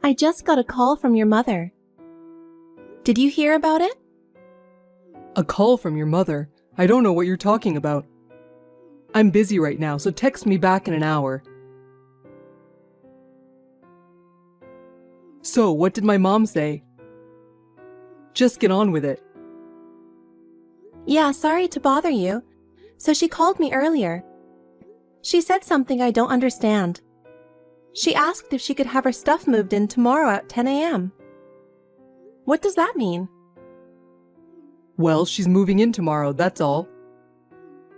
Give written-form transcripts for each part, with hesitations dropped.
I just got a call from your mother. Did you hear about it? A call from your mother? I don't know what you're talking about. I'm busy right now, so text me back in an hour. So, what did my mom say? Just get on with it. Yeah, sorry to bother you. So she called me earlier. She said something I don't understand. She asked if she could have her stuff moved in tomorrow at 10 a.m. What does that mean? Well, she's moving in tomorrow, that's all.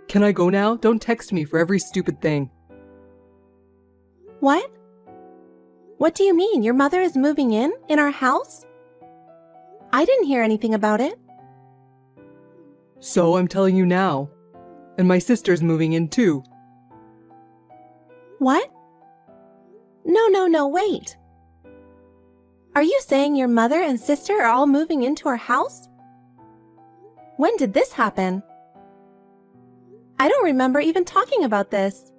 Can I go now? Don't text me for every stupid thing. What? What do you mean? Your mother is moving in our house? I didn't hear anything about it. So I'm telling you now. And my sister's moving in too. What? No, wait. Are you saying your mother and sister are all moving into our house? When did this happen? I don't remember even talking about this.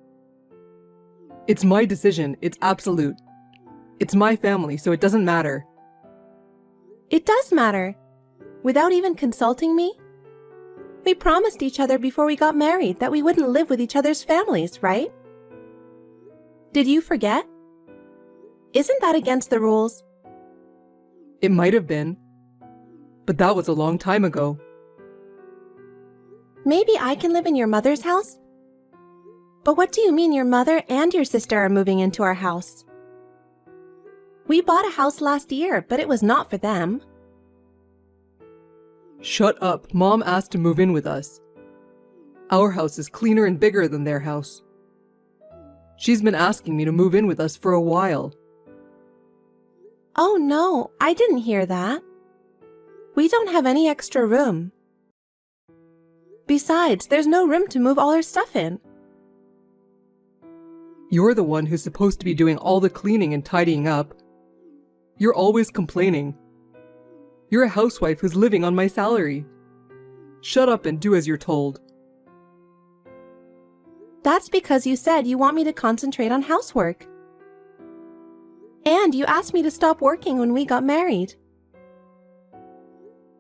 It's my decision. It's absolute. It's my family, so it doesn't matter. It does matter. Without even consulting me? We promised each other before we got married that we wouldn't live with each other's families, right? Did you forget? Isn't that against the rules? It might have been. But that was a long time ago. Maybe I can live in your mother's house? But what do you mean your mother and your sister are moving into our house? We bought a house last year, but it was not for them. Shut up. Mom asked to move in with us. Our house is cleaner and bigger than their house. She's been asking me to move in with us for a while. Oh no, I didn't hear that. We don't have any extra room. Besides, there's no room to move all our stuff in. You're the one who's supposed to be doing all the cleaning and tidying up. You're always complaining. You're a housewife who's living on my salary. Shut up and do as you're told. That's because you said you want me to concentrate on housework. And you asked me to stop working when we got married.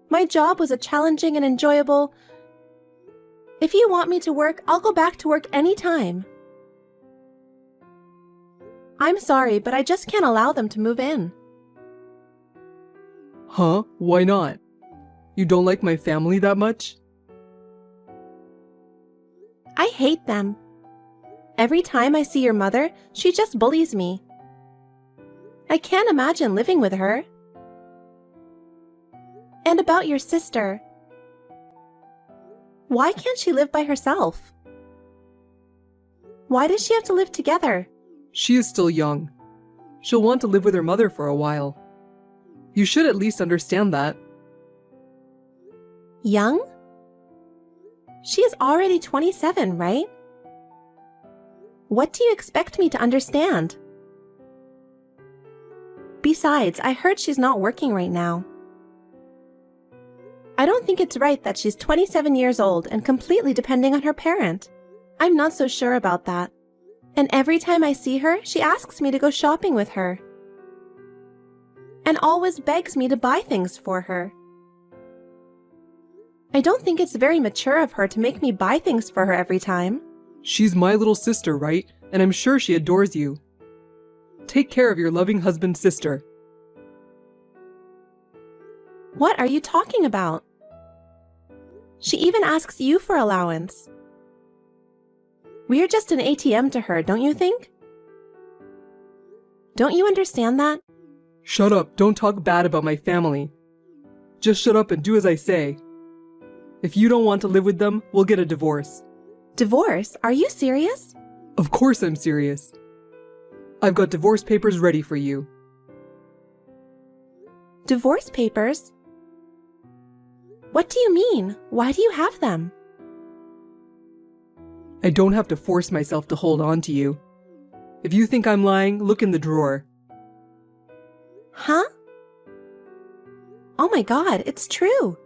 My job was a challenging and enjoyable... If you want me to work, I'll go back to work anytime. I'm sorry, but I just can't allow them to move in. Huh? Why not? You don't like my family that much? I hate them. Every time I see your mother, she just bullies me. I can't imagine living with her. And about your sister. Why can't she live by herself? Why does she have to live together? She is still young. She'll want to live with her mother for a while. You should at least understand that. Young? She is already 27, right? What do you expect me to understand? Besides, I heard she's not working right now. I don't think it's right that she's 27 years old and completely depending on her parent. I'm not so sure about that. And every time I see her, she asks me to go shopping with her. And always begs me to buy things for her. I don't think it's very mature of her to make me buy things for her every time. She's my little sister, right? And I'm sure she adores you. Take care of your loving husband's sister. What are you talking about? She even asks you for allowance. We're just an ATM to her, don't you think? Don't you understand that? Shut up, don't talk bad about my family. Just shut up and do as I say. If you don't want to live with them, we'll get a divorce. Divorce? Are you serious? Of course I'm serious. I've got divorce papers ready for you. Divorce papers? What do you mean? Why do you have them? I don't have to force myself to hold on to you. If you think I'm lying, look in the drawer. Huh? Oh my God, it's true.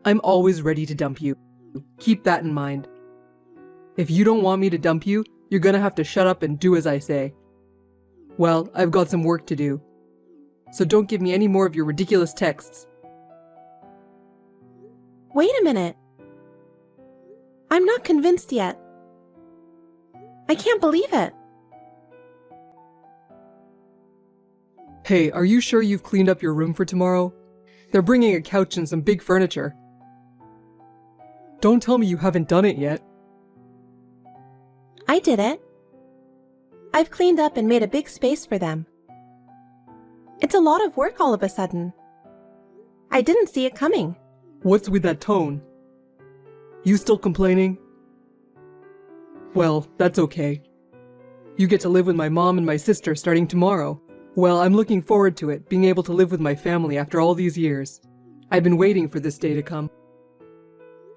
I'm always ready to dump you. Keep that in mind. If you don't want me to dump you, you're gonna have to shut up and do as I say. Well, I've got some work to do. So don't give me any more of your ridiculous texts. Wait a minute. I'm not convinced yet. I can't believe it. Hey, are you sure you've cleaned up your room for tomorrow? They're bringing a couch and some big furniture. Don't tell me you haven't done it yet. I did it. I've cleaned up and made a big space for them. It's a lot of work all of a sudden. I didn't see it coming. What's with that tone? You still complaining? Well, that's okay. You get to live with my mom and my sister starting tomorrow. Well, I'm looking forward to it, being able to live with my family after all these years. I've been waiting for this day to come.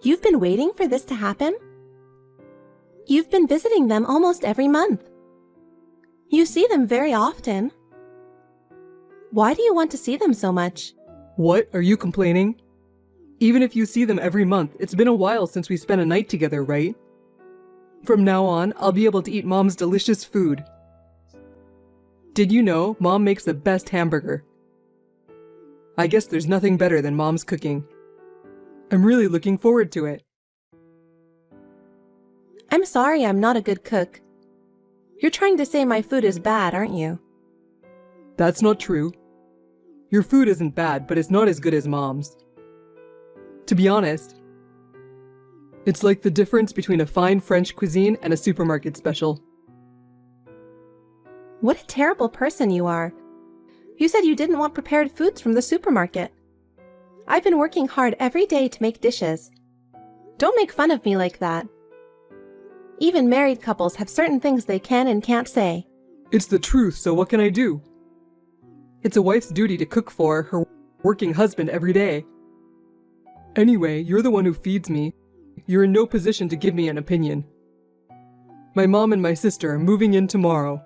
You've been waiting for this to happen? You've been visiting them almost every month. You see them very often. Why do you want to see them so much? What? Are you complaining? Even if you see them every month, it's been a while since we spent a night together, right? From now on, I'll be able to eat Mom's delicious food. Did you know Mom makes the best hamburger? I guess there's nothing better than Mom's cooking. I'm really looking forward to it. I'm sorry I'm not a good cook. You're trying to say my food is bad, aren't you? That's not true. Your food isn't bad, but it's not as good as Mom's. To be honest, it's like the difference between a fine French cuisine and a supermarket special. What a terrible person you are. You said you didn't want prepared foods from the supermarket. I've been working hard every day to make dishes. Don't make fun of me like that. Even married couples have certain things they can and can't say. It's the truth, so what can I do? It's a wife's duty to cook for her working husband every day. Anyway, you're the one who feeds me. You're in no position to give me an opinion. My mom and my sister are moving in tomorrow.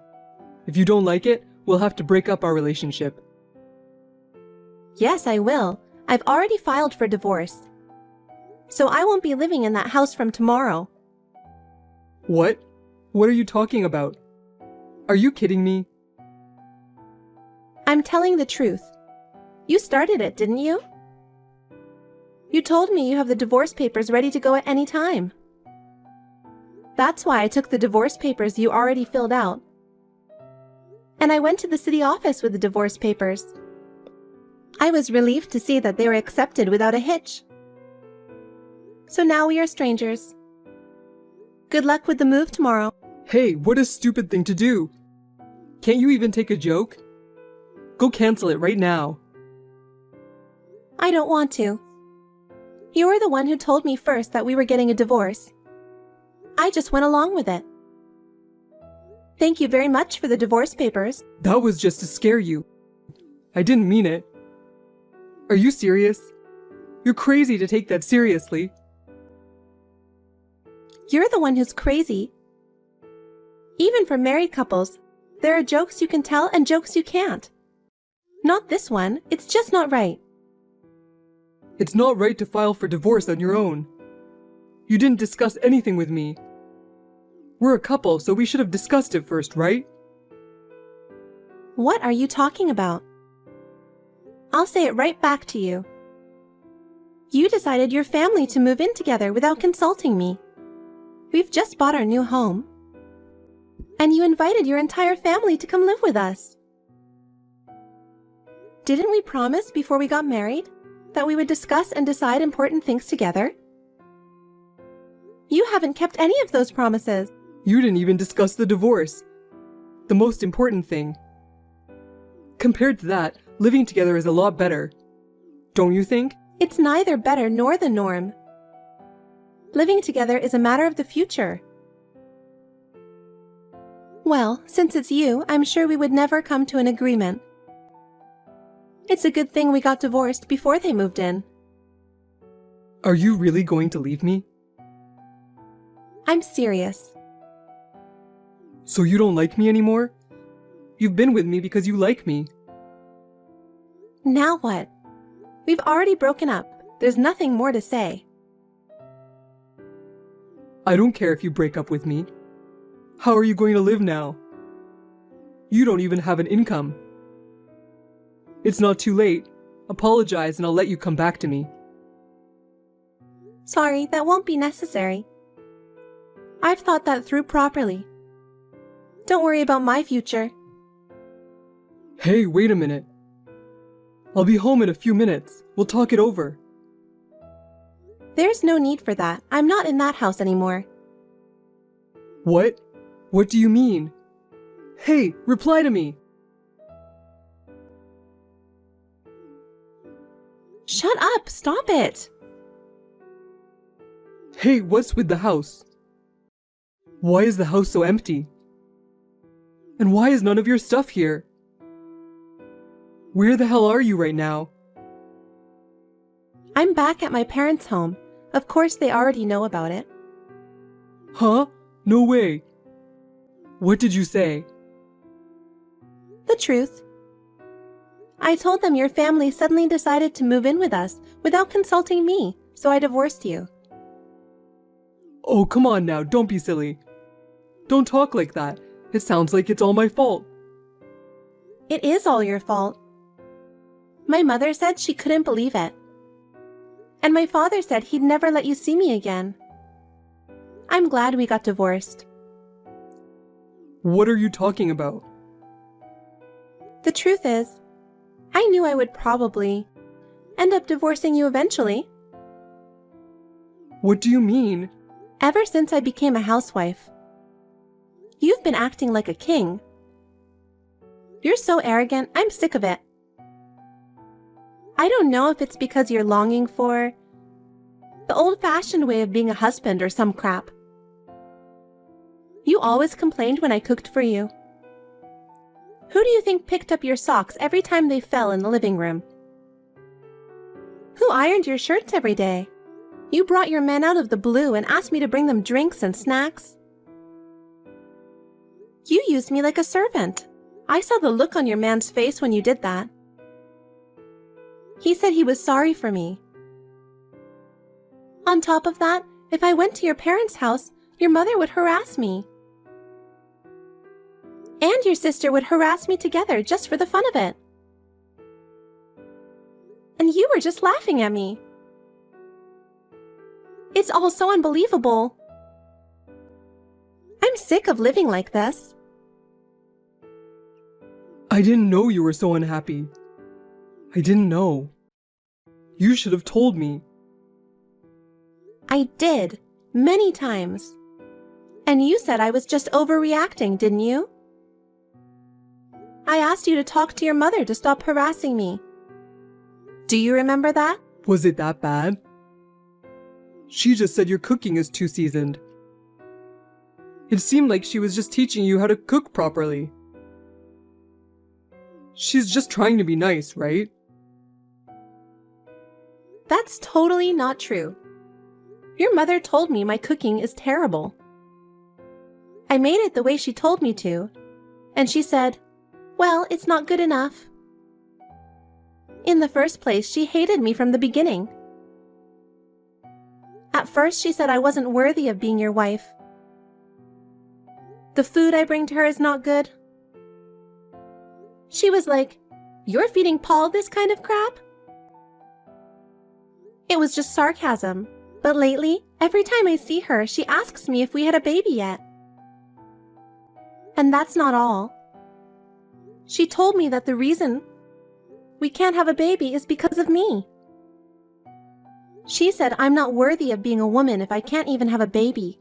If you don't like it, we'll have to break up our relationship. Yes, I will. I've already filed for divorce. So I won't be living in that house from tomorrow. What? What are you talking about? Are you kidding me? I'm telling the truth. You started it, didn't you? You told me you have the divorce papers ready to go at any time. That's why I took the divorce papers you already filled out. And I went to the city office with the divorce papers. I was relieved to see that they were accepted without a hitch. So now we are strangers. Good luck with the move tomorrow. Hey, what a stupid thing to do! Can't you even take a joke? Go cancel it right now. I don't want to. You were the one who told me first that we were getting a divorce. I just went along with it. Thank you very much for the divorce papers. That was just to scare you. I didn't mean it. Are you serious? You're crazy to take that seriously. You're the one who's crazy. Even for married couples, there are jokes you can tell and jokes you can't. Not this one. It's just not right. It's not right to file for divorce on your own. You didn't discuss anything with me. We're a couple, so we should have discussed it first, right? What are you talking about? I'll say it right back to you. You decided your family to move in together without consulting me. We've just bought our new home. And you invited your entire family to come live with us. Didn't we promise before we got married that we would discuss and decide important things together? You haven't kept any of those promises. You didn't even discuss the divorce. The most important thing. Compared to that, living together is a lot better. Don't you think? It's neither better nor the norm. Living together is a matter of the future. Well, since it's you, I'm sure we would never come to an agreement. It's a good thing we got divorced before they moved in. Are you really going to leave me? I'm serious. So you don't like me anymore? You've been with me because you like me. Now what? We've already broken up. There's nothing more to say. I don't care if you break up with me. How are you going to live now? You don't even have an income. It's not too late. Apologize and I'll let you come back to me. Sorry, that won't be necessary. I've thought that through properly. Don't worry about my future. Hey, wait a minute. I'll be home in a few minutes. We'll talk it over. There's no need for that. I'm not in that house anymore. What? What do you mean? Hey, reply to me. Shut up! Stop it! Hey, what's with the house? Why is the house so empty? And why is none of your stuff here? Where the hell are you right now? I'm back at my parents' home. Of course, they already know about it. Huh? No way. What did you say? The truth. I told them your family suddenly decided to move in with us without consulting me, so I divorced you. Oh, come on now, don't be silly. Don't talk like that. It sounds like it's all my fault. It is all your fault. My mother said she couldn't believe it. And my father said he'd never let you see me again. I'm glad we got divorced. What are you talking about? The truth is, I knew I would probably end up divorcing you eventually. What do you mean? Ever since I became a housewife, you've been acting like a king. You're so arrogant, I'm sick of it. I don't know if it's because you're longing for the old-fashioned way of being a husband or some crap. You always complained when I cooked for you. Who do you think picked up your socks every time they fell in the living room? Who ironed your shirts every day? You brought your men out of the blue and asked me to bring them drinks and snacks. You used me like a servant. I saw the look on your man's face when you did that. He said he was sorry for me. On top of that, if I went to your parents' house, your mother would harass me. And your sister would harass me together just for the fun of it. And you were just laughing at me. It's all so unbelievable. I'm sick of living like this. I didn't know you were so unhappy. I didn't know. You should have told me. I did, many times. And you said I was just overreacting, didn't you? I asked you to talk to your mother to stop harassing me. Do you remember that? Was it that bad? She just said your cooking is too seasoned. It seemed like she was just teaching you how to cook properly. She's just trying to be nice, right? That's totally not true. Your mother told me my cooking is terrible. I made it the way she told me to, and she said, well, it's not good enough. In the first place, she hated me from the beginning. At first, she said I wasn't worthy of being your wife. The food I bring to her is not good. She was like, you're feeding Paul this kind of crap? It was just sarcasm, but lately, every time I see her, she asks me if we had a baby yet. And that's not all. She told me that the reason we can't have a baby is because of me. She said I'm not worthy of being a woman if I can't even have a baby.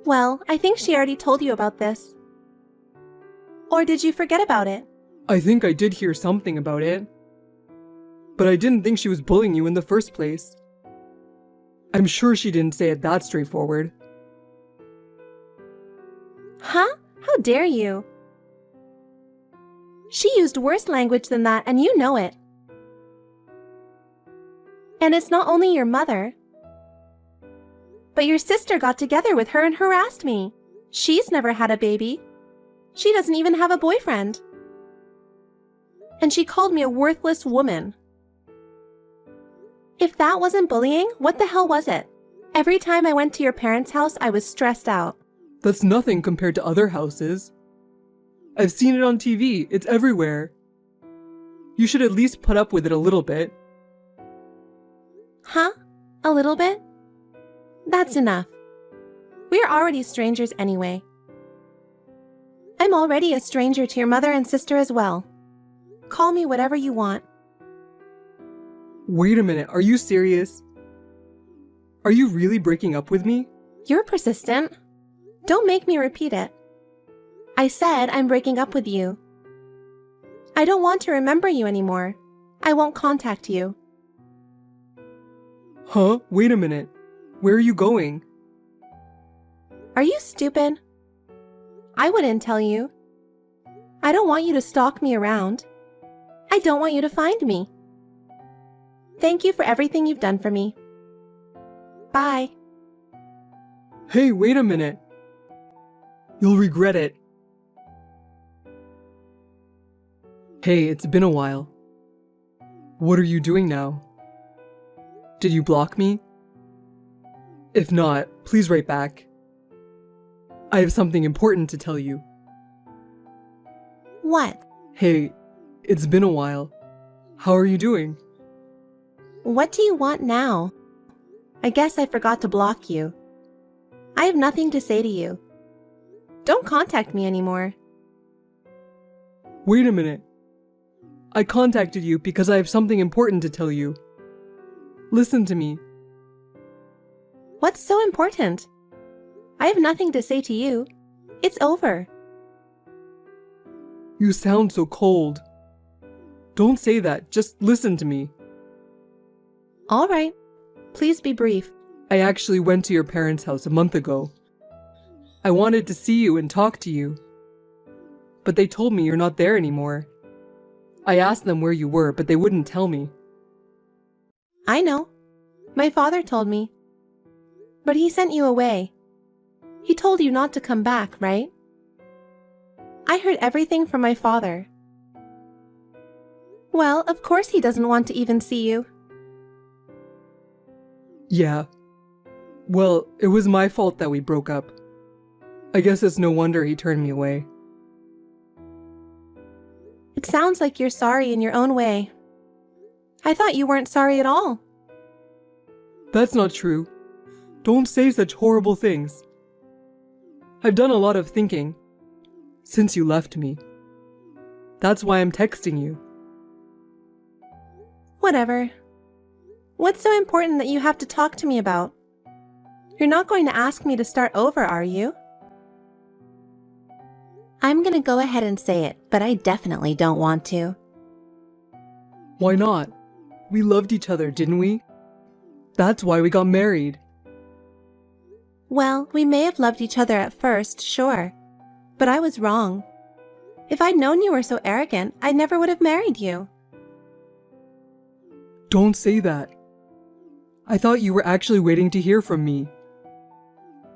Well, I think she already told you about this. Or did you forget about it? I think I did hear something about it. But I didn't think she was bullying you in the first place. I'm sure she didn't say it that straightforward. Huh? How dare you? She used worse language than that, and you know it. And it's not only your mother, but your sister got together with her and harassed me. She's never had a baby. She doesn't even have a boyfriend. And she called me a worthless woman. If that wasn't bullying, what the hell was it? Every time I went to your parents' house, I was stressed out. That's nothing compared to other houses. I've seen it on TV. It's everywhere. You should at least put up with it a little bit. Huh? A little bit? That's enough. We're already strangers anyway. I'm already a stranger to your mother and sister as well. Call me whatever you want. Wait a minute, are you serious? Are you really breaking up with me? You're persistent. Don't make me repeat it. I said I'm breaking up with you. I don't want to remember you anymore. I won't contact you. Huh? Wait a minute. Where are you going? Are you stupid? I wouldn't tell you. I don't want you to stalk me around. I don't want you to find me. Thank you for everything you've done for me. Bye. Hey, wait a minute. You'll regret it. Hey, it's been a while. What are you doing now? Did you block me? If not, please write back. I have something important to tell you. What? Hey, it's been a while. How are you doing? What do you want now? I guess I forgot to block you. I have nothing to say to you. Don't contact me anymore. Wait a minute. I contacted you because I have something important to tell you. Listen to me. What's so important? I have nothing to say to you. It's over. You sound so cold. Don't say that, just listen to me. All right. Please be brief. I actually went to your parents' house a month ago. I wanted to see you and talk to you. But they told me you're not there anymore. I asked them where you were, but they wouldn't tell me. I know. My father told me. But he sent you away. He told you not to come back, right? I heard everything from my father. Well, of course he doesn't want to even see you. Yeah. Well, it was my fault that we broke up. I guess it's no wonder he turned me away. It sounds like you're sorry in your own way. I thought you weren't sorry at all. That's not true. Don't say such horrible things. I've done a lot of thinking since you left me. That's why I'm texting you. Whatever. What's so important that you have to talk to me about? You're not going to ask me to start over, are you? I'm gonna go ahead and say it, but I definitely don't want to. Why not? We loved each other, didn't we? That's why we got married. Well, we may have loved each other at first, sure. But I was wrong. If I'd known you were so arrogant, I never would have married you. Don't say that. I thought you were actually waiting to hear from me.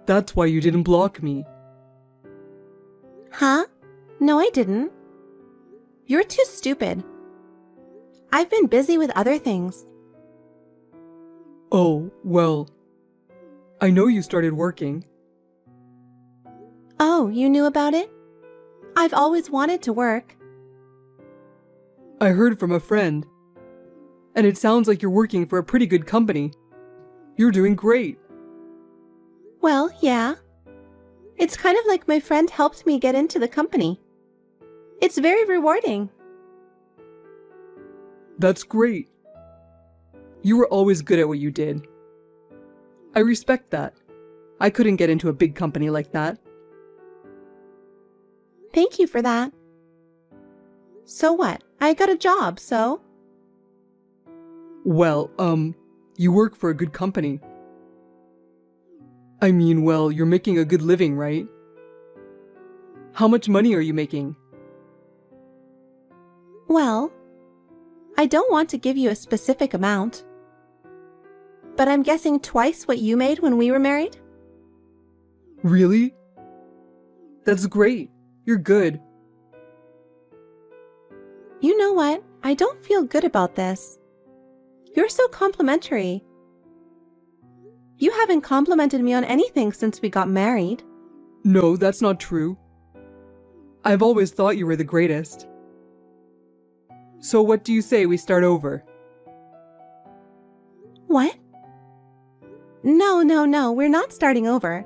That's why you didn't block me. Huh? No, I didn't. You're too stupid. I've been busy with other things. Oh, well, I know you started working. Oh, you knew about it? I've always wanted to work. I heard from a friend. And it sounds like you're working for a pretty good company. You're doing great. Well, yeah. It's kind of like my friend helped me get into the company. It's very rewarding. That's great. You were always good at what you did. I respect that. I couldn't get into a big company like that. Thank you for that. So what? I got a job, so? Well, you work for a good company. I mean, well, you're making a good living, right? How much money are you making? Well, I don't want to give you a specific amount. But I'm guessing twice what you made when we were married? Really? That's great. You're good. You know what? I don't feel good about this. You're so complimentary. You haven't complimented me on anything since we got married. No, that's not true. I've always thought you were the greatest. So what do you say we start over? What? No, we're not starting over.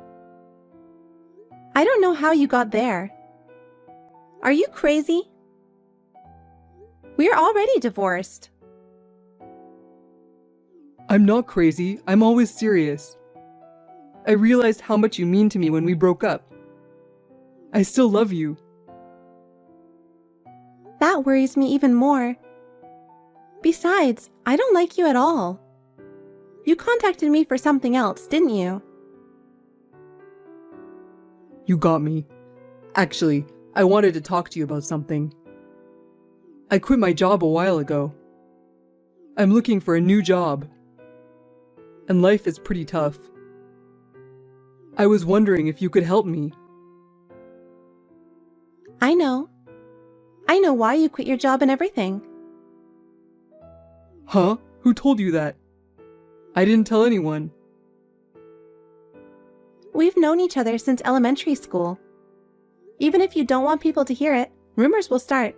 I don't know how you got there. Are you crazy? We're already divorced. I'm not crazy, I'm always serious. I realized how much you mean to me when we broke up. I still love you. That worries me even more. Besides, I don't like you at all. You contacted me for something else, didn't you? You got me. Actually, I wanted to talk to you about something. I quit my job a while ago. I'm looking for a new job. And life is pretty tough. I was wondering if you could help me. I know. I know why you quit your job and everything. Huh? Who told you that? I didn't tell anyone. We've known each other since elementary school. Even if you don't want people to hear it, rumors will start.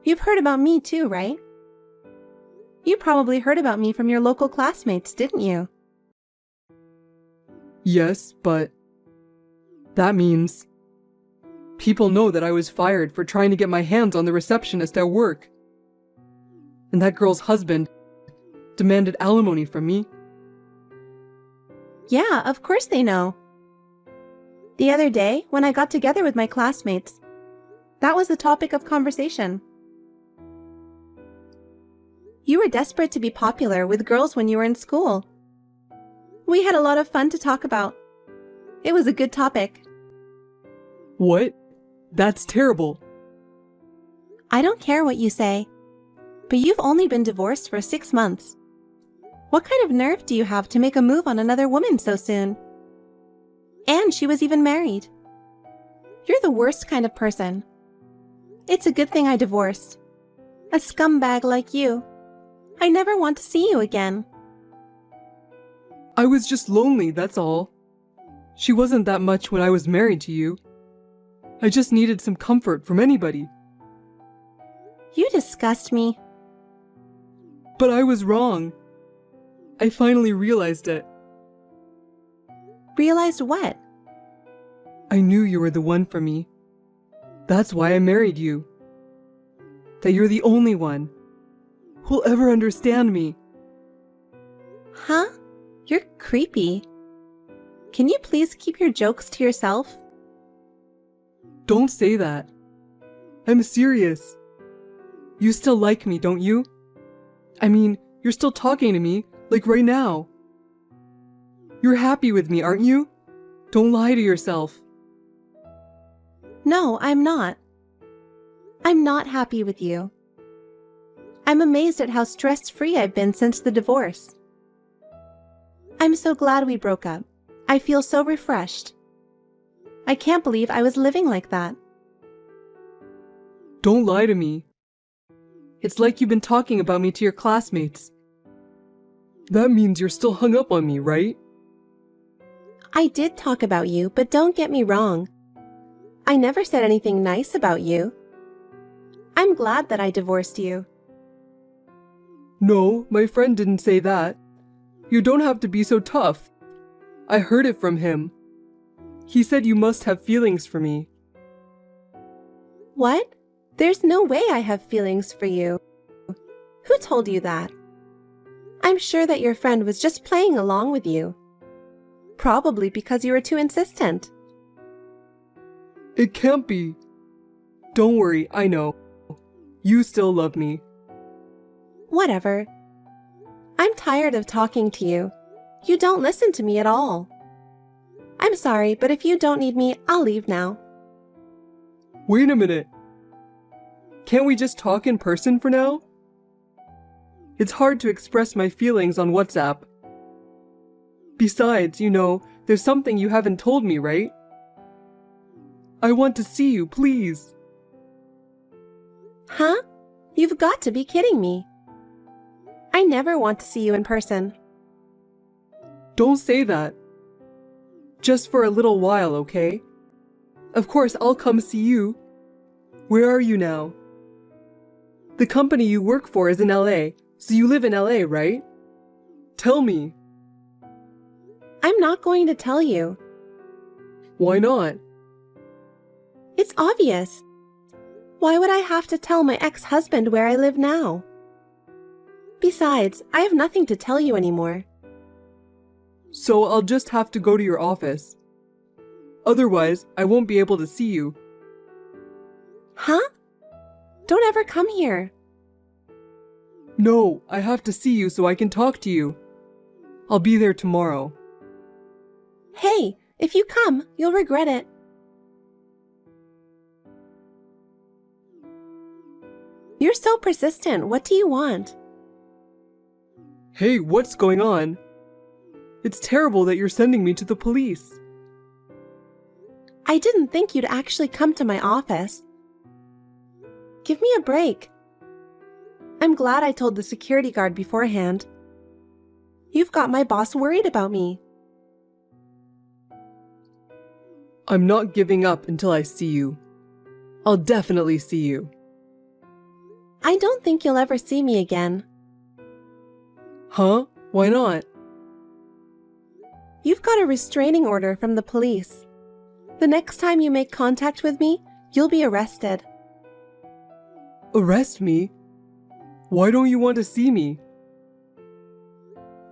You've heard about me too, right? You probably heard about me from your local classmates, didn't you? Yes, but that means people know that I was fired for trying to get my hands on the receptionist at work. And that girl's husband demanded alimony from me. Yeah, of course they know. The other day, when I got together with my classmates, that was the topic of conversation. You were desperate to be popular with girls when you were in school. We had a lot of fun to talk about. It was a good topic. What? That's terrible. I don't care what you say, but you've only been divorced for 6 months. What kind of nerve do you have to make a move on another woman so soon? And she was even married. You're the worst kind of person. It's a good thing I divorced. A scumbag like you. I never want to see you again. I was just lonely, that's all. She wasn't that much when I was married to you. I just needed some comfort from anybody. You disgust me. But I was wrong. I finally realized it. Realized what? I knew you were the one for me. That's why I married you. That you're the only one who'll ever understand me. Huh? You're creepy. Can you please keep your jokes to yourself? Don't say that. I'm serious. You still like me, don't you? I mean, you're still talking to me, like right now. You're happy with me, aren't you? Don't lie to yourself. No, I'm not. I'm not happy with you. I'm amazed at how stress-free I've been since the divorce. I'm so glad we broke up. I feel so refreshed. I can't believe I was living like that. Don't lie to me. It's like you've been talking about me to your classmates. That means you're still hung up on me, right? I did talk about you, but don't get me wrong. I never said anything nice about you. I'm glad that I divorced you. No, my friend didn't say that. You don't have to be so tough. I heard it from him. He said you must have feelings for me. What? There's no way I have feelings for you. Who told you that? I'm sure that your friend was just playing along with you. Probably because you were too insistent. It can't be. Don't worry, I know. You still love me. Whatever. I'm tired of talking to you. You don't listen to me at all. I'm sorry, but if you don't need me, I'll leave now. Wait a minute. Can't we just talk in person for now? It's hard to express my feelings on WhatsApp. Besides, you know, there's something you haven't told me, right? I want to see you, please. Huh? You've got to be kidding me. I never want to see you in person. Don't say that. Just for a little while, okay? Of course, I'll come see you, Where are you now? The company you work for is in LA, so you live in LA, right? Tell me. I'm not going to tell you. Why not? It's obvious. Why would I have to tell my ex-husband where I live now? Besides, I have nothing to tell you anymore. So I'll just have to go to your office. Otherwise, I won't be able to see you. Huh? Don't ever come here. No, I have to see you so I can talk to you. I'll be there tomorrow. Hey, if you come, you'll regret it. You're so persistent. What do you want? Hey, what's going on? It's terrible that you're sending me to the police. I didn't think you'd actually come to my office. Give me a break. I'm glad I told the security guard beforehand. You've got my boss worried about me. I'm not giving up until I see you. I'll definitely see you. I don't think you'll ever see me again. Huh? Why not? You've got a restraining order from the police. The next time you make contact with me, you'll be arrested. Arrest me? Why don't you want to see me?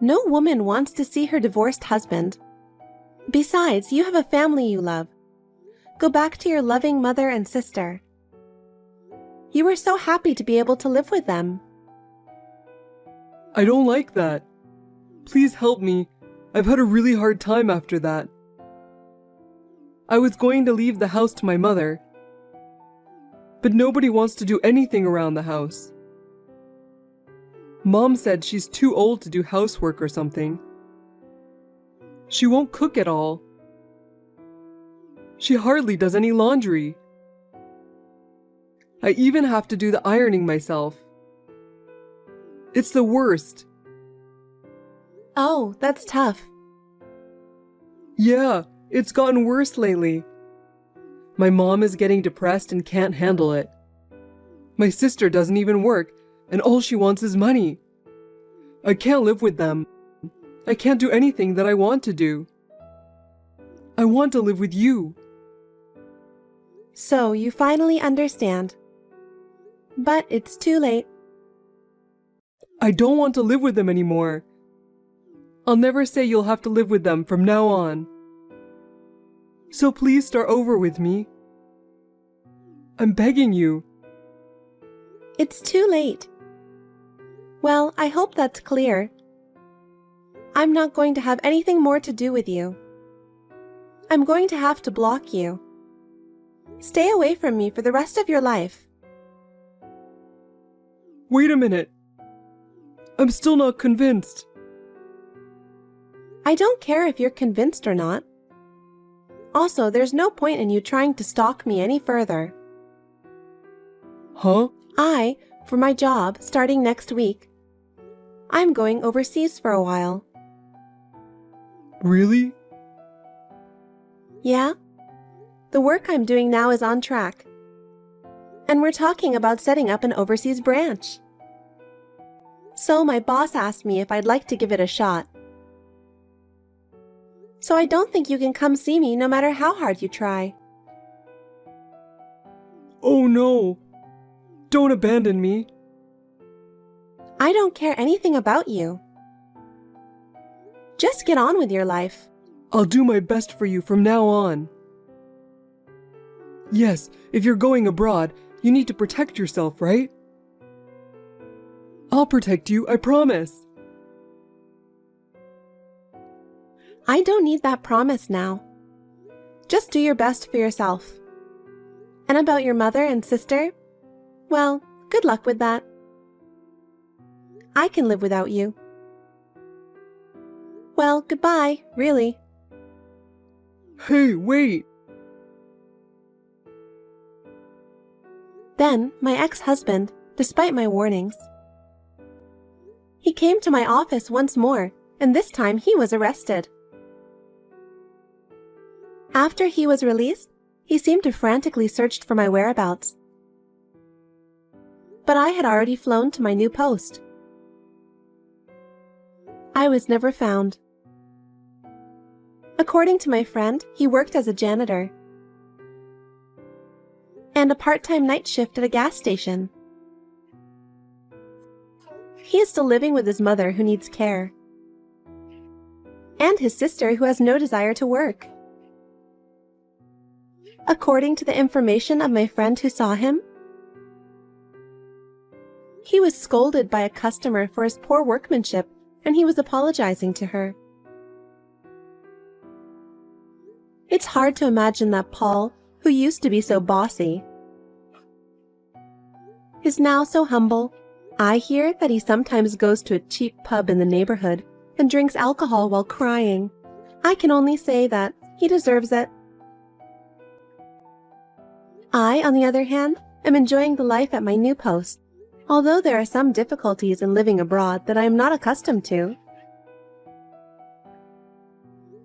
No woman wants to see her divorced husband. Besides, you have a family you love. Go back to your loving mother and sister. You were so happy to be able to live with them. I don't like that. Please help me. I've had a really hard time after that. I was going to leave the house to my mother, but nobody wants to do anything around the house. Mom said she's too old to do housework or something. She won't cook at all. She hardly does any laundry. I even have to do the ironing myself. It's the worst. Oh, that's tough. Yeah, it's gotten worse lately. My mom is getting depressed and can't handle it. My sister doesn't even work, and all she wants is money. I can't live with them. I can't do anything that I want to do. I want to live with you. So you finally understand. But it's too late. I don't want to live with them anymore. I'll never say you'll have to live with them from now on. So please start over with me. I'm begging you. It's too late. Well, I hope that's clear. I'm not going to have anything more to do with you. I'm going to have to block you. Stay away from me for the rest of your life. Wait a minute. I'm still not convinced. I don't care if you're convinced or not. Also, there's no point in you trying to stalk me any further. Huh? For my job, starting next week, I'm going overseas for a while. Really? Yeah? The work I'm doing now is on track. And we're talking about setting up an overseas branch. So my boss asked me if I'd like to give it a shot. So I don't think you can come see me no matter how hard you try. Oh no. Don't abandon me. I don't care anything about you. Just get on with your life. I'll do my best for you from now on. Yes, if you're going abroad, you need to protect yourself, right? I'll protect you, I promise. I don't need that promise now. Just do your best for yourself. And about your mother and sister? Well, good luck with that. I can live without you. Well, goodbye, really. Hey, wait! Then, my ex-husband, despite my warnings, he came to my office once more, and this time he was arrested. After he was released, he seemed to frantically search for my whereabouts, but I had already flown to my new post. I was never found. According to my friend, he worked as a janitor and a part-time night shift at a gas station. He is still living with his mother, who needs care, and his sister, who has no desire to work. According to the information of my friend who saw him, he was scolded by a customer for his poor workmanship, and he was apologizing to her. It's hard to imagine that Paul, who used to be so bossy, is now so humble. I hear that he sometimes goes to a cheap pub in the neighborhood and drinks alcohol while crying. I can only say that he deserves it. I, on the other hand, am enjoying the life at my new post, although there are some difficulties in living abroad that I am not accustomed to.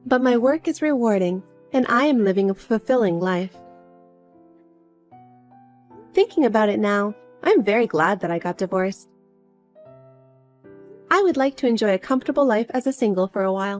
But my work is rewarding, and I am living a fulfilling life. Thinking about it now, I'm very glad that I got divorced. I would like to enjoy a comfortable life as a single for a while.